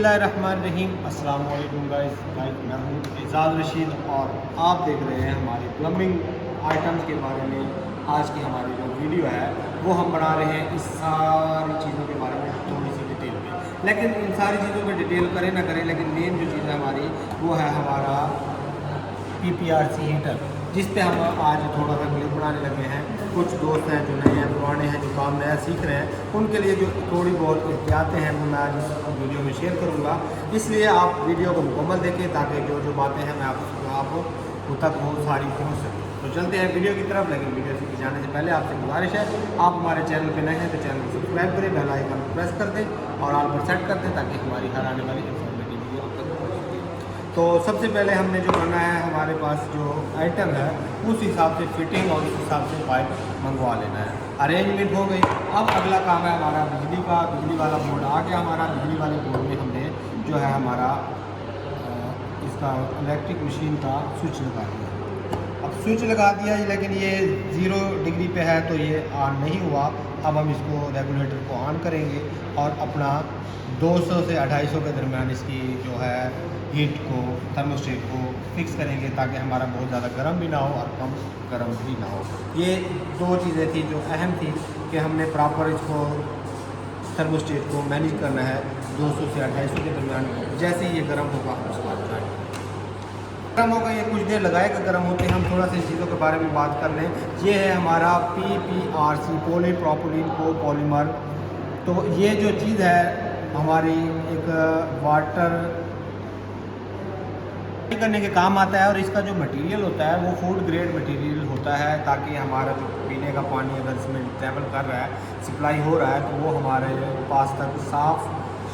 बिस्मिल्लाहिर्रहमानिर्रहीम। अस्सलाम वालेकुम गाइस। मैं हूँ एजाज़ रशीद और आप देख रहे हैं हमारे प्लम्बिंग आइटम्स के बारे में। आज की हमारी जो वीडियो है वो हम बना रहे हैं इस सारी चीज़ों के बारे में थोड़ी सी डिटेल में। लेकिन इन सारी चीज़ों में डिटेल करें ना करें, लेकिन मेन जो चीज़ है हमारी वो है हमारा PPRC हीटर, जिस पे हम आज थोड़ा सा क्लिप बनाने लगे हैं। कुछ दोस्त हैं जो नए हैं, पुराने हैं, जो काम नया सीख रहे हैं, उनके लिए जो थोड़ी बहुत एहतियातें हैं वो मैं आज इस वीडियो में शेयर करूंगा। इसलिए आप वीडियो को मुकम्मल देखें ताकि जो जो बातें हैं मैं आप तक वो सारी पहुँच सकें। तो चलते हैं वीडियो की तरफ। लेकिन वीडियो से जाने से पहले आपसे गुजारिश है, आप हमारे चैनल पर नए हैं तो चैनल को सब्सक्राइब करें, बेल आइकन को प्रेस कर दें और ऑल पर सेट कर दें ताकि हमारी हर आने वाली इंफॉर्मेटिव वीडियो आप तक पहुँच सके। तो सबसे पहले हमने जो करना है, हमारे पास जो आइटम है उस हिसाब से फिटिंग और उस हिसाब से पाइप मंगवा लेना है। अरेंजमेंट हो गई। अब अगला काम है हमारा बिजली का। बिजली वाला बोर्ड आ गया हमारा। बिजली वाले बोर्ड में हमने जो है हमारा इसका इलेक्ट्रिक मशीन का स्विच लगा दिया। अब स्विच लगा दिया लेकिन ये 0 डिग्री पे है तो ये ऑन नहीं हुआ। अब हम इसको रेगुलेटर को ऑन करेंगे और अपना 200 से 250 के दरमियान इसकी जो है हीट को, थर्मोस्टेट को फिक्स करेंगे ताकि हमारा बहुत ज़्यादा गर्म भी ना हो और कम गर्म भी ना हो। ये दो चीज़ें थी जो अहम थी कि हमने प्रॉपर इसको थर्मोस्टेट को मैनेज करना है 200 से 250 के दरमियान। जैसे ही ये गर्म होगा हम उसके बाद जाएँ गर्म होगा, ये कुछ देर लगाएगा गर्म होते हैं। हम थोड़ा सा इन चीज़ों के बारे में बात कर लें। ये है हमारा PPRC, पॉलीप्रोपिलीन कोपॉलीमर। तो ये जो चीज़ है हमारी एक वाटर करने के काम आता है और इसका जो मटेरियल होता है वो फूड ग्रेड मटेरियल होता है ताकि हमारा जो पीने का पानी अगर इसमें ट्रैवल कर रहा है, सप्लाई हो रहा है, तो वो हमारे पास तक साफ़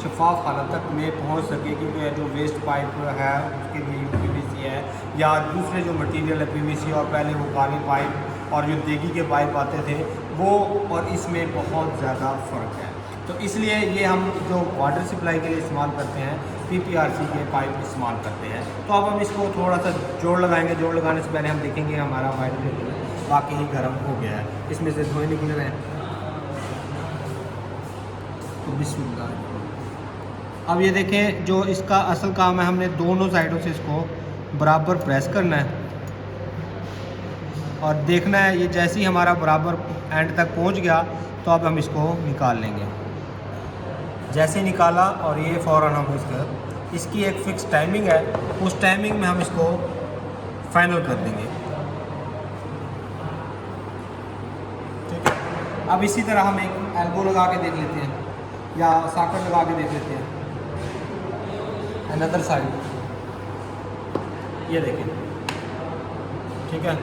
शफाफ हालत तक में पहुंच सके। क्योंकि जो वेस्ट पाइप है उसके लिए PVC है या दूसरे जो मटेरियल है PVC, और पहले वो काली पाइप और जो देगी के पाइप आते थे वो, और इसमें बहुत ज़्यादा फ़र्क है। तो इसलिए ये हम जो वाटर सप्लाई के लिए इस्तेमाल करते हैं PPRC के पाइप इस्तेमाल करते हैं। तो अब हम इसको थोड़ा सा जोड़ लगाएंगे। जोड़ लगाने से पहले हम देखेंगे हमारा वाटर वाकई ही गर्म हो गया है, इसमें से धुएँ निकल रहे हैं। तो बिस्मिल्लाह। अब ये देखें, जो इसका असल काम है, हमने दोनों साइडों से इसको बराबर प्रेस करना है और देखना है ये जैसे ही हमारा बराबर एंड तक पहुंच गया तो अब हम इसको निकाल लेंगे। जैसे निकाला और ये फ़ौरन हम इसकी एक फ़िक्स टाइमिंग है, उस टाइमिंग में हम इसको फाइनल कर देंगे। ठीक है। अब इसी तरह हम एक एल्बो लगा के देख लेते हैं या सॉकेट लगा के देख लेते हैं। अनदर साइड ये देखें। ठीक है।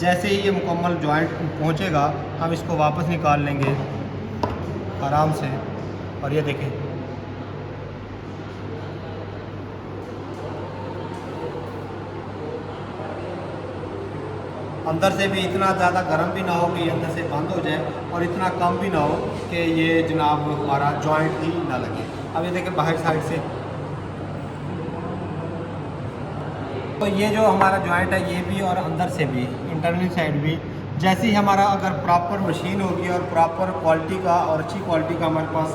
जैसे ही ये मुकम्मल जॉइंट पहुंचेगा हम इसको वापस निकाल लेंगे आराम से। और ये देखें, अंदर से भी इतना ज़्यादा गर्म भी ना हो कि ये अंदर से बंद हो जाए और इतना कम भी ना हो कि ये जनाब हमारा जॉइंट ही ना लगे। अब ये देखें बाहर साइड से, तो ये जो हमारा जॉइंट है ये भी और अंदर से भी, इंटरनल साइड भी, जैसे ही हमारा अगर प्रॉपर मशीन होगी और प्रॉपर क्वालिटी का और अच्छी क्वालिटी का हमारे पास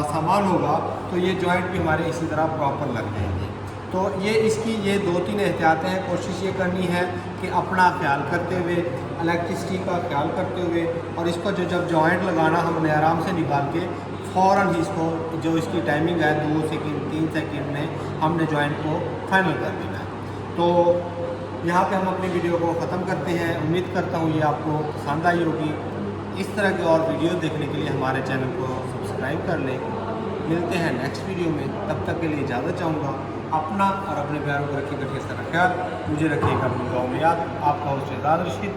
सामान होगा तो ये जॉइंट भी हमारे इसी तरह प्रॉपर लग जाएंगे। तो ये इसकी ये 2-3 एहतियातें हैं। कोशिश ये करनी है कि अपना ख्याल करते हुए, इलेक्ट्रिसिटी का ख्याल करते हुए, और इसको जब जॉइंट लगाना हमने आराम से निकाल के फ़ौरन ही इसको, जो इसकी टाइमिंग है 2 सेकंड 3 सेकंड में हमने जॉइंट को फाइनल कर देना है। तो यहाँ पे हम अपनी वीडियो को ख़त्म करते हैं। उम्मीद करता हूँ ये आपको पसंद आई होगी। इस तरह की और वीडियो देखने के लिए हमारे चैनल को सब्सक्राइब कर लें। मिलते हैं नेक्स्ट वीडियो में, तब तक के लिए इजाज़त चाहूँगा। अपना और अपने प्यारों को रखिएगा ढेर सारा ख्याल। मुझे रखिएगा अपनी दुआओं में याद। आपका होस्ट एजाज़ रशीद।